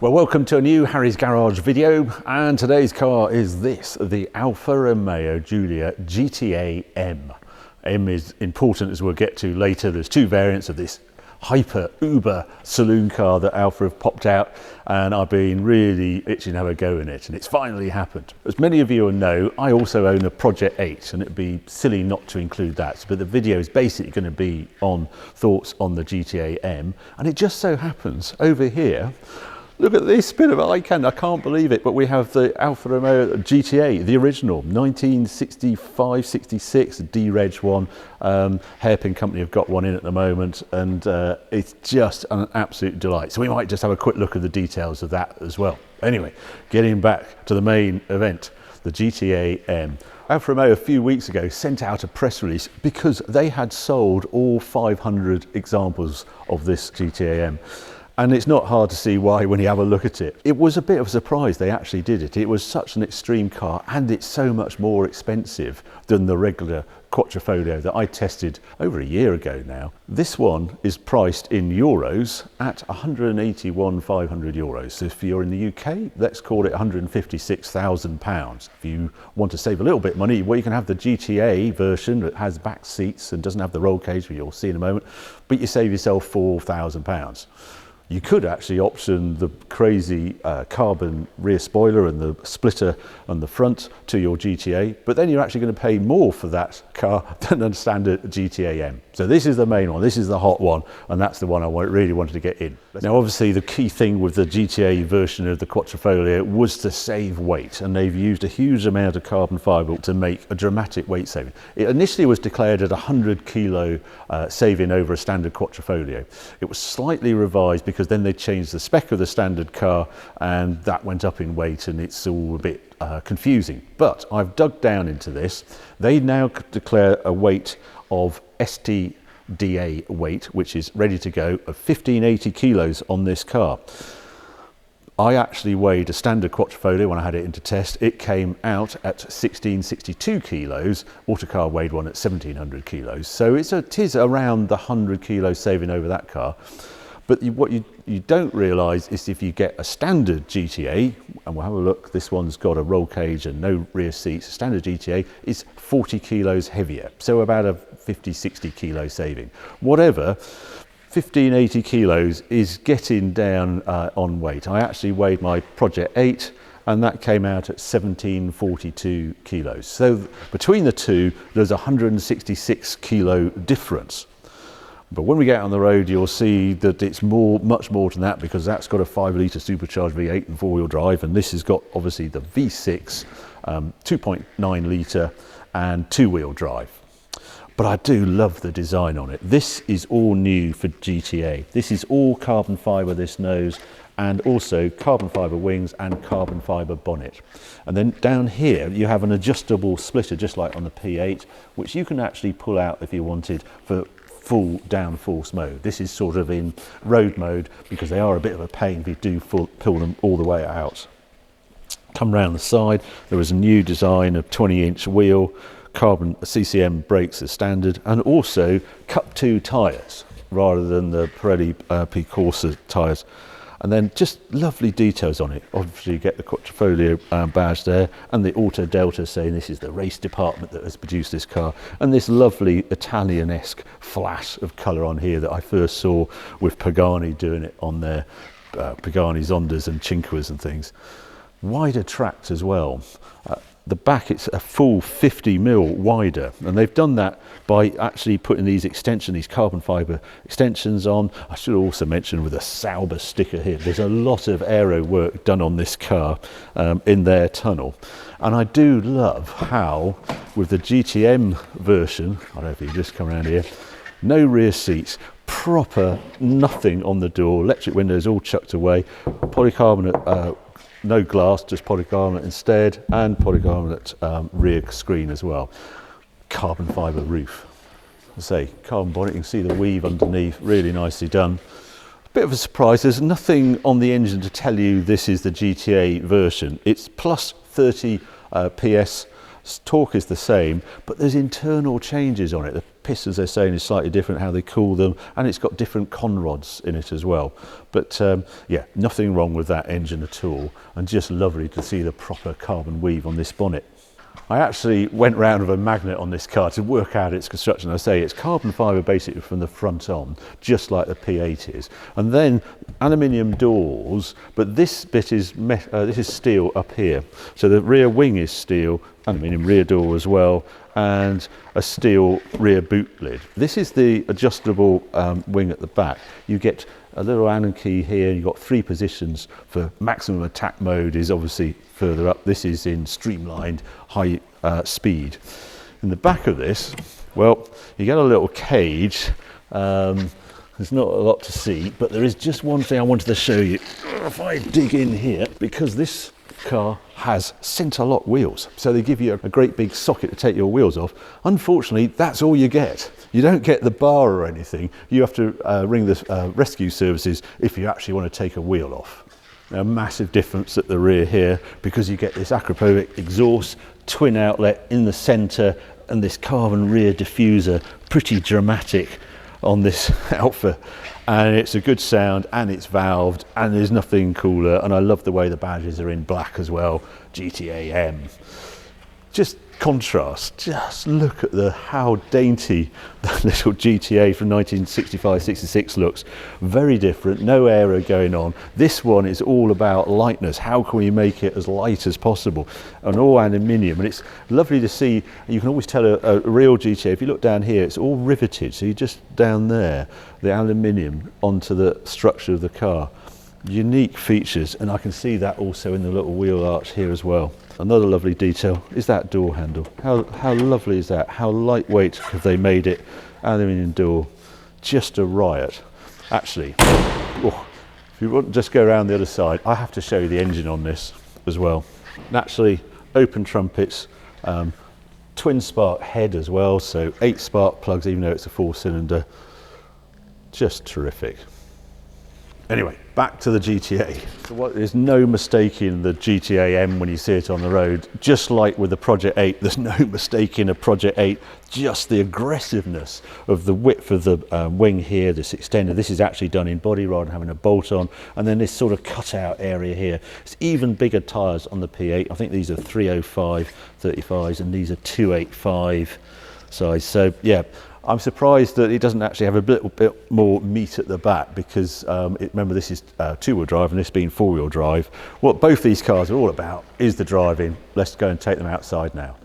Well, welcome to a new Harry's Garage video, and today's car is this, the Alfa Romeo Giulia GTAm. M is important, as we'll get to later. There's two variants of this hyper uber saloon car that Alfa have popped out, and I've been really itching to have a go in it, and it's finally happened. As many of you will know, I also own a Project 8, and it'd be silly not to include that, but the video is basically going to be on thoughts on the GTAm, and it just so happens over here, look at this bit of icon. I can't believe it, but we have the Alfa Romeo GTA, the original 1965-66 D-Reg one. Hairpin Company have got one in at the moment, and it's just an absolute delight. So we might just have a quick look at the details of that as well. Anyway, getting back to the main event, the GTAm. Alfa Romeo a few weeks ago sent out a press release because they had sold all 500 examples of this GTAm. And it's not hard to see why when you have a look at it. It was a bit of a surprise they actually did it. It was such an extreme car, and it's so much more expensive than the regular Quattrofolio that I tested over a year ago now. This one is priced in euros at 181,500 euros. So if you're in the UK, let's call it £156,000. If you want to save a little bit of money, well, you can have the GTA version that has back seats and doesn't have the roll cage, which you'll see in a moment, but you save yourself £4,000. You could actually option the crazy carbon rear spoiler and the splitter on the front to your GTA, but then you're actually going to pay more for that car than a standard GTAm. So this is the main one, this is the hot one, and that's the one I really wanted to get in. Now obviously the key thing with the GTA version of the Quattrofolio was to save weight, and they've used a huge amount of carbon fibre to make a dramatic weight saving. It initially was declared at 100 kilo saving over a standard Quattrofolio. It was slightly revised because then they changed the spec of the standard car, and that went up in weight, and it's all a bit confusing. But I've dug down into this. They now declare a weight of STDA weight, which is ready to go, of 1580 kilos on this car. I actually weighed a standard Quattrofolio when I had it into test. It came out at 1662 kilos. Autocar weighed one at 1700 kilos. So it is around the 100 kilos saving over that car. But what you don't realise is if you get a standard GTA, and we'll have a look, this one's got a roll cage and no rear seats, standard GTA is 40 kilos heavier, so about a 50-60 kilo saving. Whatever, 1580 kilos is getting down on weight. I actually weighed my Project 8, and that came out at 1742 kilos. So between the two, there's a 166 kilo difference. But when we get on the road, you'll see that it's much more than that, because that's got a 5-litre supercharged V8 and 4-wheel drive, and this has got obviously the V6, 2.9 litre and 2-wheel drive. But I do love the design on it. This is all new for GTA. This is all carbon fibre, this nose, and also carbon fibre wings and carbon fibre bonnet. And then down here you have an adjustable splitter, just like on the P8, which you can actually pull out if you wanted for full downforce mode. This is sort of in road mode, because they are a bit of a pain if you do pull them all the way out. Come round the side, there is a new design of 20-inch wheel, carbon CCM brakes as standard, and also Cup 2 tyres rather than the Pirelli P Corsa tyres. And then just lovely details on it. Obviously you get the Quattrofolio badge there, and the Auto Delta saying this is the race department that has produced this car, and this lovely Italian-esque flash of colour on here that I first saw with Pagani doing it on their Pagani Zondas and Cinquas and things. Wider tracks as well. The back, it's a full 50mm wider, and they've done that by actually putting these carbon fibre extensions on. I should also mention with a Sauber sticker here, there's a lot of aero work done on this car in their tunnel. And I do love how with the GTM version, I don't know if you just come around here, no rear seats, proper nothing on the door, electric windows all chucked away, polycarbonate no glass, just polycarbonate instead, and polycarbonate rear screen as well. Carbon fibre roof. I say carbon bonnet, you can see the weave underneath, really nicely done. Bit of a surprise, there's nothing on the engine to tell you this is the GTA version. It's plus 30 PS Torque is the same, but there's internal changes on it. The pistons, they're saying, is slightly different, how they cool them, and it's got different conrods in it as well. But yeah, nothing wrong with that engine at all, and just lovely to see the proper carbon weave on this bonnet. I actually went round with a magnet on this car to work out its construction. I say it's carbon fibre basically from the front on, just like the P8 is. And then aluminium doors, but this bit is this is steel up here. So the rear wing is steel, aluminium rear door as well, and a steel rear boot lid. This is the adjustable wing at the back. You get a little Allen key here. You've got 3 positions for maximum attack mode is obviously further up. This is in streamlined high speed. In the back of this, well, you get a little cage. There's not a lot to see, but there is just one thing I wanted to show you. If I dig in here, because this car has centre lock wheels, so they give you a great big socket to take your wheels off. Unfortunately, that's all you get. You don't get the bar or anything. You have to ring the rescue services if you actually want to take a wheel off. Now, massive difference at the rear here, because you get this acropovic exhaust, twin outlet in the centre, and this carbon rear diffuser, pretty dramatic on this Alfa, and it's a good sound, and it's valved, and there's nothing cooler. And I love the way the badges are in black as well. GTAm. Just contrast. Just look at how dainty that little GTA from 1965-66 looks. Very different, no aero going on. This one is all about lightness. How can we make it as light as possible? And all aluminium, and it's lovely to see. You can always tell a real GTA. If you look down here, it's all riveted. So you just down there, the aluminium onto the structure of the car. Unique features, and I can see that also in the little wheel arch here as well. Another lovely detail is that door handle. How lovely is that? How lightweight have they made it? Aluminium door, just a riot. Actually, if you want to just go around the other side, I have to show you the engine on this as well. Naturally, open trumpets, twin spark head as well, so 8 spark plugs even though it's a 4-cylinder. Just terrific. Anyway, back to the GTA. So there's no mistaking the GTAm when you see it on the road. Just like with the Project 8, there's no mistaking a Project 8. Just the aggressiveness of the width of the wing here, this extender. This is actually done in body rather than having a bolt on. And then this sort of cutout area here. It's even bigger tyres on the P8. I think these are 305 35s and these are 285 size. So yeah. I'm surprised that it doesn't actually have a little bit more meat at the back, because remember, this is 2-wheel drive and this being 4-wheel drive. What both these cars are all about is the driving. Let's go and take them outside now.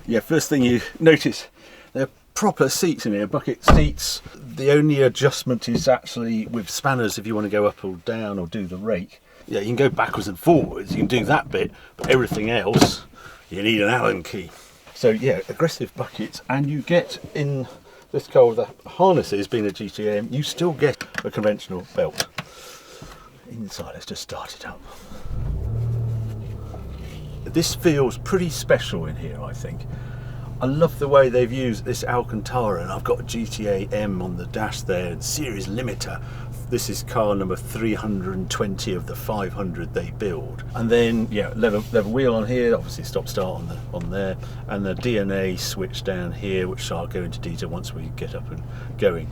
Yeah, first thing you notice, they're proper seats in here, bucket seats. The only adjustment is actually with spanners if you want to go up or down or do the rake. Yeah, you can go backwards and forwards, you can do that bit, but everything else, you need an Allen key. So yeah, aggressive buckets, and you get in this car with the harnesses being a GTAm, you still get a conventional belt. Inside, let's just start it up. This feels pretty special in here, I think. I love the way they've used this Alcantara, and I've got a GTAm on the dash there, and series limiter. This is car number 320 of the 500 they build. And then, yeah, leather wheel on here, obviously stop start on there, and the DNA switch down here, which I'll go into detail once we get up and going.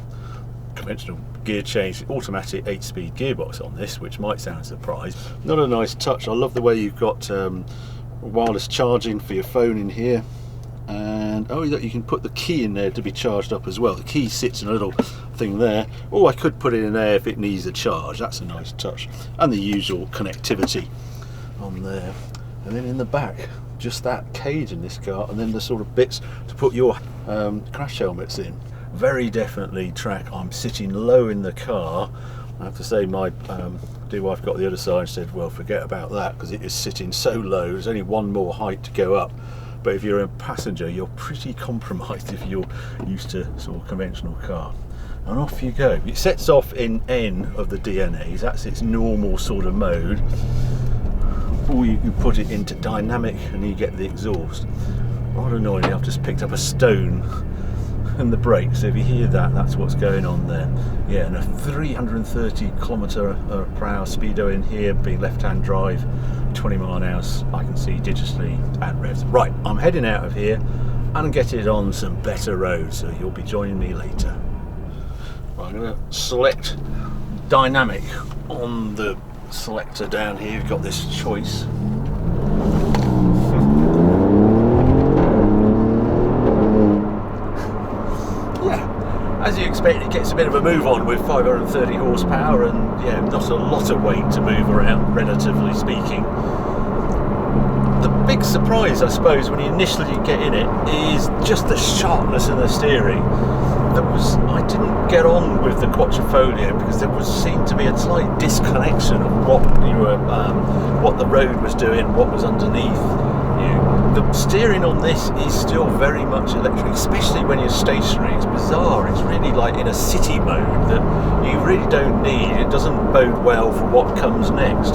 Conventional gear change, automatic 8-speed gearbox on this, which might sound a surprise. Not a nice touch. I love the way you've got wireless charging for your phone in here. And oh, you can put the key in there to be charged up as well. The key sits in a little thing there. Oh, I could put it in there if it needs a charge. That's a nice touch. And the usual connectivity on there. And then in the back, just that cage in this car, and then the sort of bits to put your crash helmets in. Very definitely track. I'm sitting low in the car. I have to say, my dear wife got the other side and said, well, forget about that, because it is sitting so low. There's only one more height to go up. But if you're a passenger, you're pretty compromised if you're used to sort of conventional car. And off you go. It sets off in N of the DNAs, that's its normal sort of mode. Or you can put it into dynamic and you get the exhaust. Rather annoyingly, I've just picked up a stone and the brakes. So if you hear that, that's what's going on there. Yeah, and a 330 kilometre per hour speedo in here, being left-hand drive, 20 mile an hour. I can see digitally at revs. Right, I'm heading out of here and getting on some better roads, so you'll be joining me later. Right, I'm going to select dynamic on the selector down here. You've got this choice. As you expect, it gets a bit of a move on with 530 horsepower and yeah, not a lot of weight to move around, relatively speaking. The big surprise, I suppose, when you initially get in it is just the sharpness of the steering. I didn't get on with the Quattrofolio because there seemed to be a slight disconnection of what the road was doing, what was underneath. The steering on this is still very much electric, especially when you're stationary. It's bizarre. It's really like in a city mode that you really don't need. It doesn't bode well for what comes next.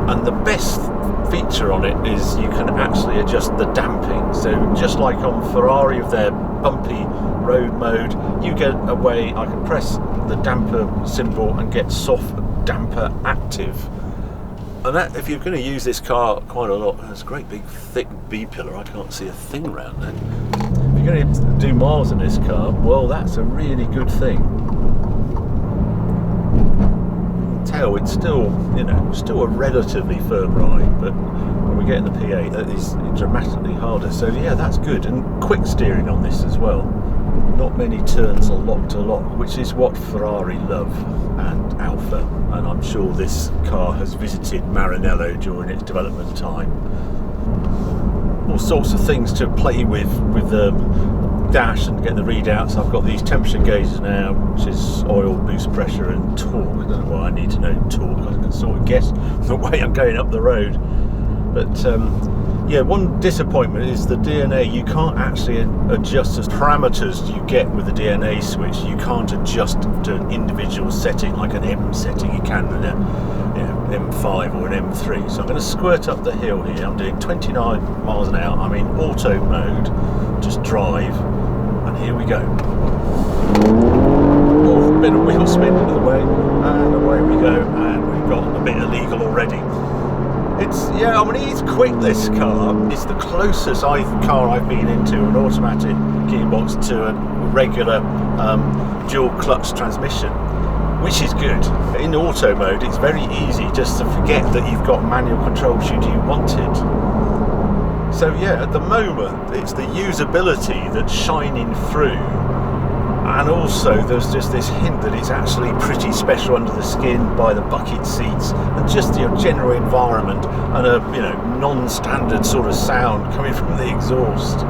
And the best feature on it is you can actually adjust the damping. So just like on Ferrari with their bumpy road mode, you get away. I can press the damper symbol and get soft damper active. And that, if you're going to use this car quite a lot, there's a great big thick B-pillar, I can't see a thing around there. If you're going to do miles in this car, well, that's a really good thing. You can tell it's still, still a relatively firm ride, but when we get in the P8, that is dramatically harder. So yeah, that's good, and quick steering on this as well. Not many turns are lock to lock, which is what Ferrari love, and Alfa, and I'm sure this car has visited Maranello during its development time. All sorts of things to play with the dash and get the readouts. I've got these temperature gauges now, which is oil, boost pressure and torque. I don't know why I need to know torque, I can sort of guess the way I'm going up the road. But yeah, one disappointment is the DNA. You can't actually adjust the parameters you get with the DNA switch. You can't adjust to an individual setting like an M setting you can with an M5 or an M3. So I'm going to squirt up the hill here. I'm doing 29 miles an hour. I'm in auto mode, just drive, and here we go. Oh, a bit of wheel spin out of the way, and away we go, and we've got a bit illegal already. It's quick, this car. It's the closest car I've been into an automatic gearbox to a regular dual clutch transmission, which is good. In auto mode, it's very easy just to forget that you've got manual control should you want it. So yeah, at the moment, it's the usability that's shining through. And also there's just this hint that it's actually pretty special under the skin by the bucket seats and just the general environment and a non-standard sort of sound coming from the exhaust.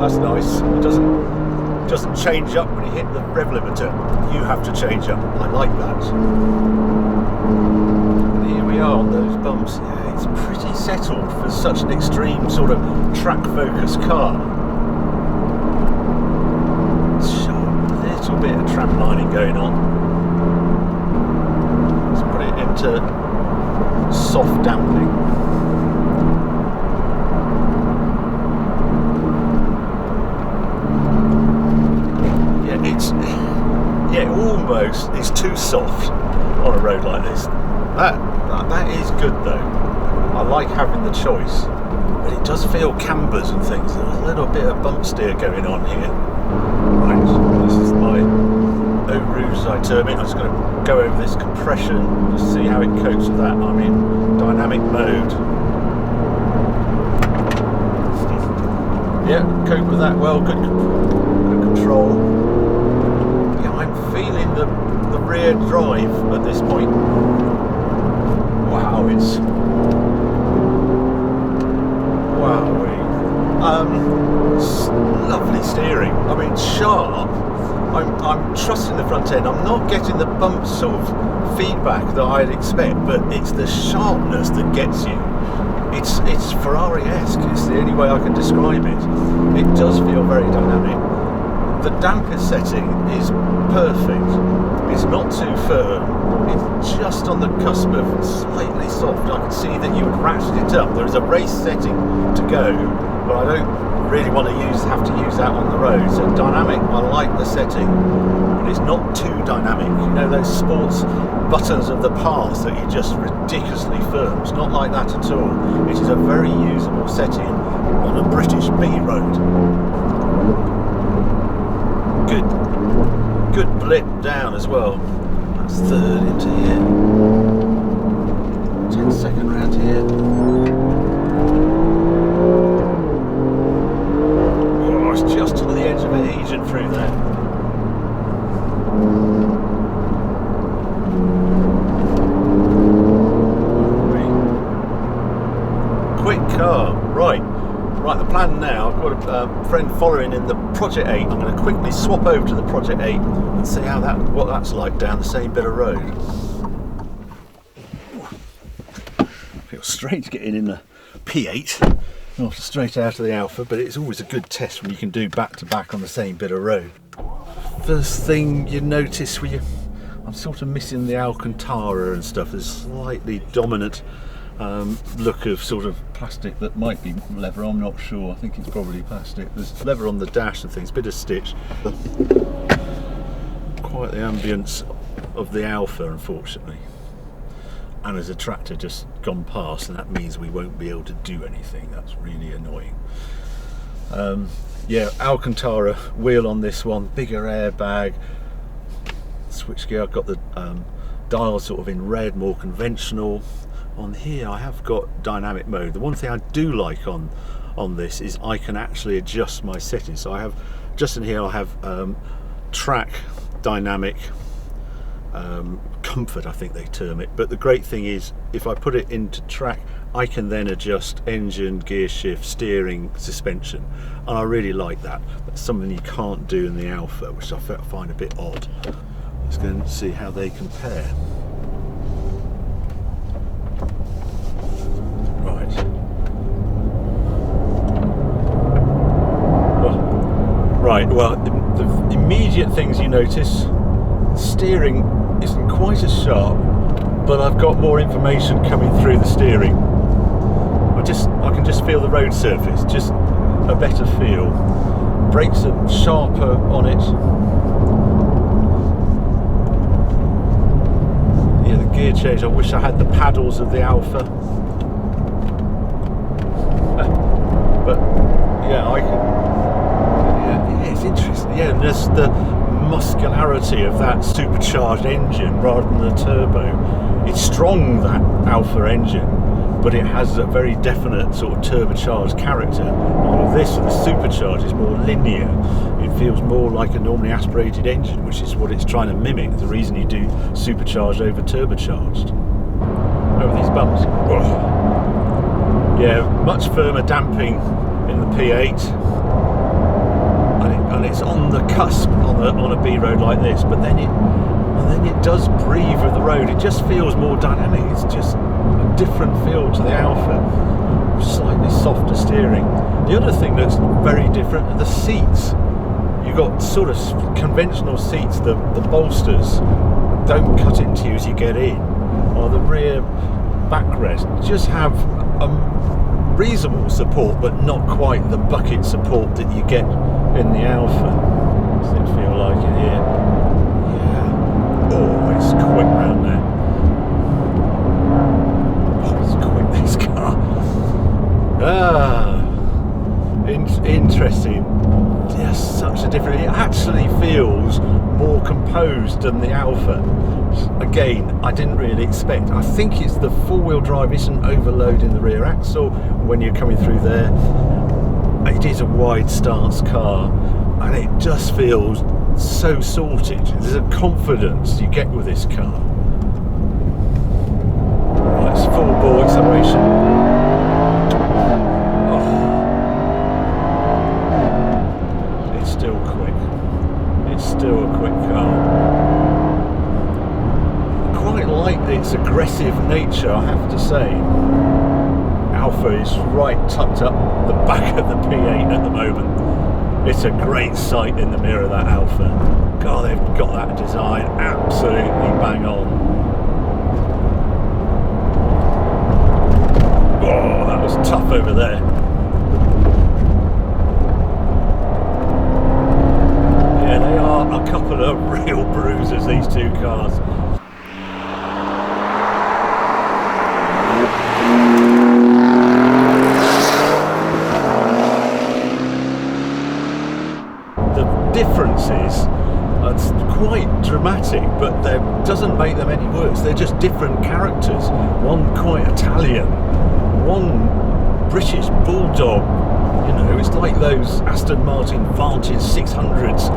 That's nice. It doesn't change up when you hit the rev limiter. You have to change up. I like that. And here we are on those bumps. Yeah, it's pretty settled for such an extreme sort of track focused car. Sharp, a little bit of tramlining going on. Let's put it into soft damping. It's too soft on a road like this. That is good though. I like having the choice, but it does feel cambers and things. There's a little bit of bump steer going on here. Right, this is my Eau Rouge, as I term it. I'm just going to go over this compression, just see how it copes with that. I'm in dynamic mode. Yeah, cope with that well. Good control. I'm feeling the rear drive at this point. Wow, it's lovely steering. I mean, sharp. I'm trusting the front end. I'm not getting the bump sort of feedback that I'd expect, but it's the sharpness that gets you. It's Ferrari-esque. It's the only way I can describe it. It does feel very dynamic. the damper setting is perfect. It's not too firm, it's just on the cusp of slightly soft. I can see that you would ratchet it up. There is a race setting to go, but I don't really want to have to use that on the road. So dynamic, I like the setting, but it's not too dynamic. You know those sports buttons of the past that are just ridiculously firm? It's not like that at all. It is a very usable setting on a British B road. Good blip down as well. That's third into here. 10-second round here. Oh, it's just to the edge of adhesion through there. Quick car, right. Right, the plan now, I've got a friend following in the Project 8. I'm going to quickly swap over to the Project 8 and see what that's like down the same bit of road. Feels strange getting in the P8 after straight out of the Alfa, but it's always a good test when you can do back to back on the same bit of road. First thing you notice I'm sort of missing the Alcantara and stuff. There's slightly dominant look of sort of plastic that might be leather, I'm not sure. I think it's probably plastic. There's leather on the dash and things, bit of stitch. Quite the ambience of the Alfa, unfortunately. And there's a tractor just gone past, and that means we won't be able to do anything. That's really annoying. Yeah, Alcantara wheel on this one, bigger airbag, switchgear. I've got the dial sort of in red, more conventional. On here I have got dynamic mode. The one thing I do like on this is I can actually adjust my settings. So I have, just in here I have track, dynamic, comfort I think they term it, but the great thing is if I put it into track I can then adjust engine, gear shift, steering, suspension, and I really like that. That's something you can't do in the Alfa, which I find a bit odd. Let's go and see how they compare. Right, well, the immediate things you notice, steering isn't quite as sharp, but I've got more information coming through the steering. I can just feel the road surface, just a better feel. Brakes are sharper on it. Yeah, the gear change, I wish I had the paddles of the Alfa. But yeah, I can. Yeah, it's interesting. Yeah, and there's the muscularity of that supercharged engine rather than the turbo. It's strong, that Alfa engine, but it has a very definite sort of turbocharged character. While this, the supercharged, is more linear. It feels more like a normally aspirated engine, which is what it's trying to mimic. The reason you do supercharged over turbocharged. Over these bumps. Oh. Yeah, much firmer damping in the P8. And it's on the cusp on a B road like this, but then it does breathe with the road. It just feels more dynamic. It's just a different feel to the Alfa, slightly softer steering. The other thing that's very different are the seats. You've got sort of conventional seats. The bolsters don't cut into you as you get in, or the rear backrest just have reasonable support, but not quite the bucket support that you get in the Alfa. Does it feel like it here? Yeah. Oh, it's quick round there. Oh, it's quick, this car. Interesting. Yeah, such a different. It actually feels more composed than the Alfa. Again, I didn't really expect. I think it's the four-wheel drive isn't overloading the rear axle when you're coming through there. It is a wide stance car, and it just feels so sorted. There's a confidence you get with this car. Right, it's full bore acceleration. Oh. It's still quick. It's still a quick car. Quite like its aggressive nature, I have to say. Alfa is right tucked up the back of the P8 at the moment. It's a great sight in the mirror, that Alfa. God, they've got that design absolutely bang on. Oh, that was tough over there. Yeah, they are a couple of real bruisers, these two cars. Differences, it's quite dramatic, but that doesn't make them any worse. They're just different characters. One quite Italian, one British bulldog. You know, it's like those Aston Martin Vantage 600s,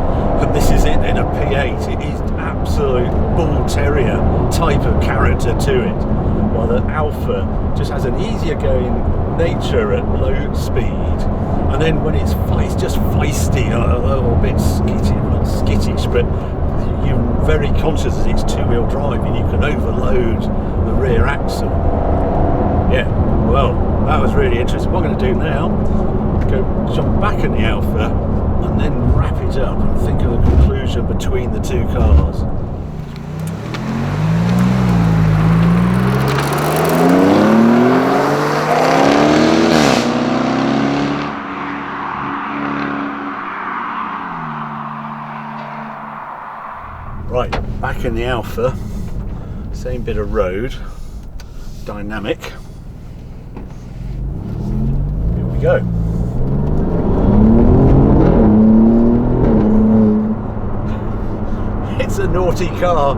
and this is it in a P8. It is absolute bull terrier type of character to it, while the Alfa just has an easier going nature at low speed, and then when it's just feisty, a little bit skittish, not skittish, but you're very conscious that it's two-wheel drive and you can overload the rear axle. Yeah, well, that was really interesting. What I'm going to do now, go jump back in the Alfa and then wrap it up and think of the conclusion between the two cars. Right, back in the Alfa, same bit of road, dynamic. Here we go. It's a naughty car.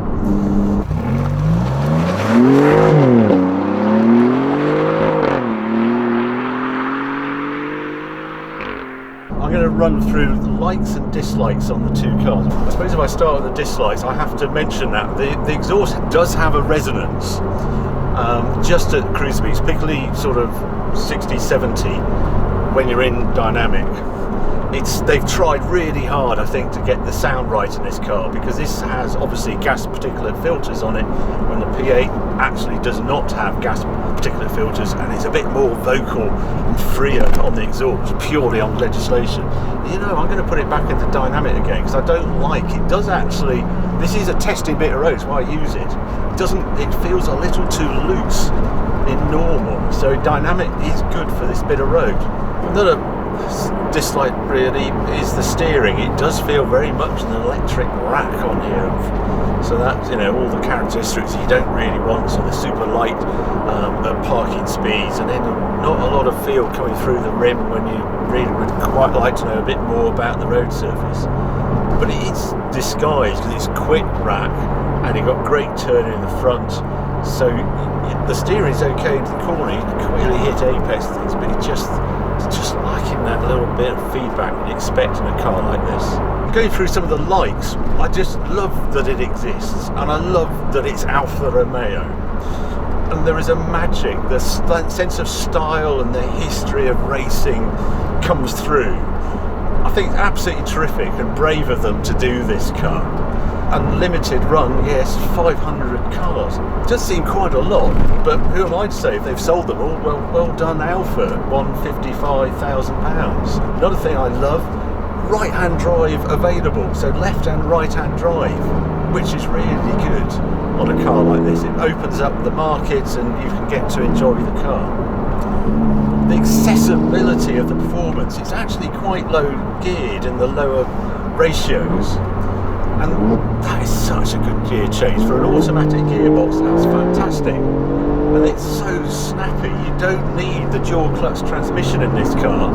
I'm going to run through the likes and dislikes on the two cars. I suppose if I start with the dislikes, I have to mention that the exhaust does have a resonance just at cruise speeds, particularly sort of 60, 70 when you're in dynamic. They've tried really hard, I think, to get the sound right in this car, because this has obviously gas particulate filters on it, when the P8 actually does not have gas particulate filters, and it's a bit more vocal and freer on the exhaust, purely on legislation. You know, I'm going to put it back into dynamic again, because I don't like it. Does actually, this is a testing bit of road, so I use it. It feels a little too loose in normal, so dynamic is good for this bit of road. Another dislike really is the steering. It does feel very much an electric rack on here, so that's, you know, all the characteristics you don't really want. So the super light at parking speeds, and then not a lot of feel coming through the rim when you really would quite like to know a bit more about the road surface. But it's disguised because it's quick rack, and you've got great turn in the front, so the steering is okay into the corner. You can clearly hit apex things, but it's just lacking that little bit of feedback you expect in a car like this. Going through some of the likes, I just love that it exists, and I love that it's Alfa Romeo. And there is a magic, the sense of style and the history of racing comes through. I think it's absolutely terrific and brave of them to do this car. Unlimited run, yes, 500 cars. It does seem quite a lot, but who am I to say if they've sold them all? Well done, Alfa, £155,000. Another thing I love, right-hand drive available, so left and right-hand drive, which is really good on a car like this. It opens up the markets and you can get to enjoy the car. The accessibility of the performance, it's actually quite low geared in the lower ratios. And that is such a good gear change for an automatic gearbox. That's fantastic, and it's so snappy. You don't need the dual clutch transmission in this car,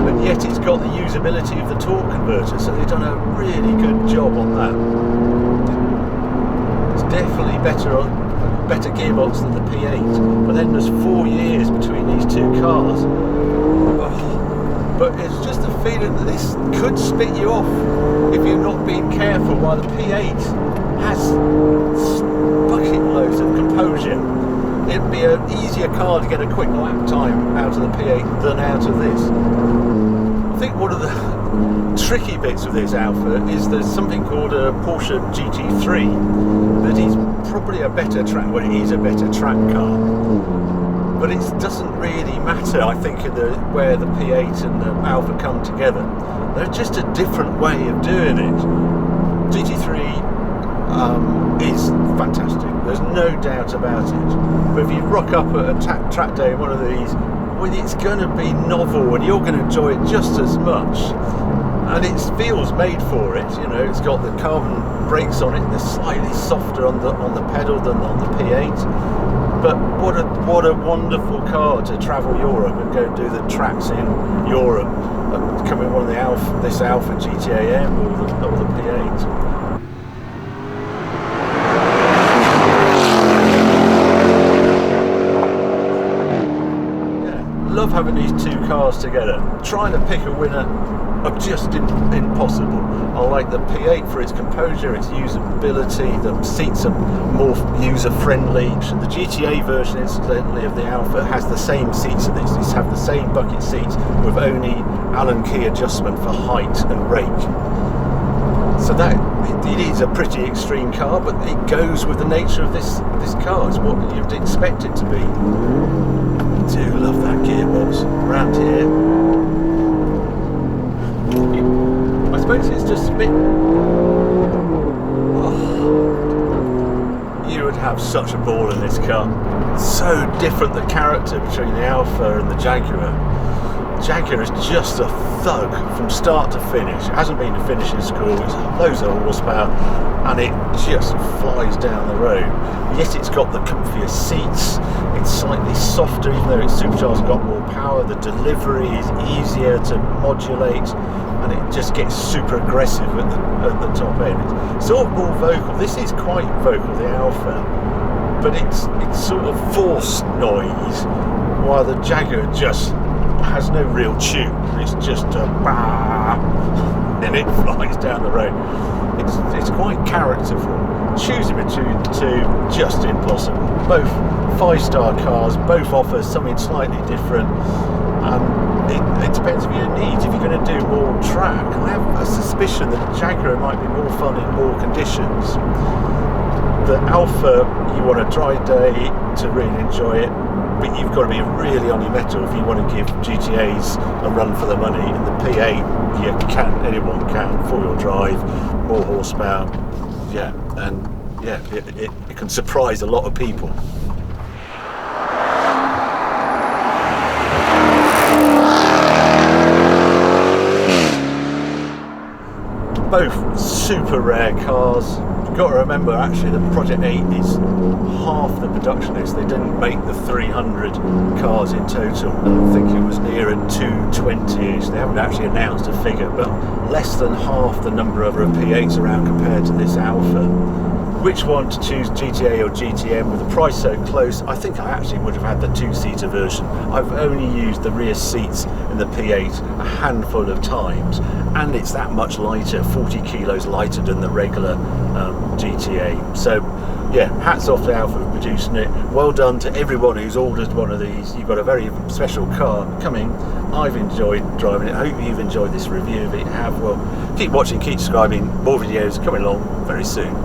but yet it's got the usability of the torque converter, so they've done a really good job on that. It's definitely better gearbox than the P8, but then there's 4 years between these two cars. But it's just a feeling that this could spit you off if you're not being careful, while the P8 has bucket loads of composure. It'd be an easier car to get a quick lap time out of the P8 than out of this. I think one of the tricky bits of this Alfa is there's something called a Porsche GT3 that is probably a better track, well, it is a better track car. but it doesn't really matter, I think, in where the P8 and the Alfa come together. They're just a different way of doing it. GT3 is fantastic, there's no doubt about it, but if you rock up at a track day in one of these, well, it's going to be novel and you're going to enjoy it just as much, and it feels made for it. You know, it's got the carbon brakes on it, they're slightly softer on the pedal than on the P8, but what a wonderful car to travel Europe and go and do the tracks in Europe, coming one of this Alfa GTAm or the P8. Love having these two cars together. Trying to pick a winner are just impossible. I like the P8 for its composure, its usability, the seats are more user-friendly. The GTA version, incidentally, of the Alfa has the same seats as this. These have the same bucket seats with only Allen key adjustment for height and rake. So that it is a pretty extreme car, but it goes with the nature of this car. It's what you'd expect it to be. I do love that gearbox around here. I suppose it's just a bit. Oh, you would have such a ball in this car. So different, the character between the Alfa and the Jaguar. Jaguar is just a thug from start to finish. It hasn't been to finishing school, it's loads of horsepower and it just flies down the road. Yes, it's got the comfier seats, it's slightly softer even though it's supercharged, got more power, the delivery is easier to modulate and it just gets super aggressive at the top end. It's sort of more vocal. This is quite vocal, the Alfa, but it's sort of forced noise, while the Jaguar just has no real tune. It's just a bah, and it flies down the road. It's quite characterful. Choosing between the two, just impossible. Both 5-star cars, both offer something slightly different. It depends on your needs. If you're going to do more track, I have a suspicion that Jaguar might be more fun in more conditions. The Alfa, you want a dry day to really enjoy it, but you've got to be really on your mettle if you want to give GTAs a run for the money. In the P8, anyone can, 4-wheel drive, more horsepower, it can surprise a lot of people. Both super rare cars. You've got to remember, actually, the Project 8 is half the production list. They didn't make the 300 cars in total. I think it was near at 220-ish. They haven't actually announced a figure, but less than half the number of P8s around compared to this Alfa. Which one to choose, GTA or GTM? With the price so close, I think I actually would have had the 2-seater version. I've only used the rear seats in the P8 a handful of times, and it's that much lighter, 40 kilos lighter than the regular GTA. So yeah, hats off to Alfa for producing it. Well done to everyone who's ordered one of these. You've got a very special car coming. I've enjoyed driving it. I hope you've enjoyed this review. If you have, well, keep watching, keep subscribing. More videos coming along very soon.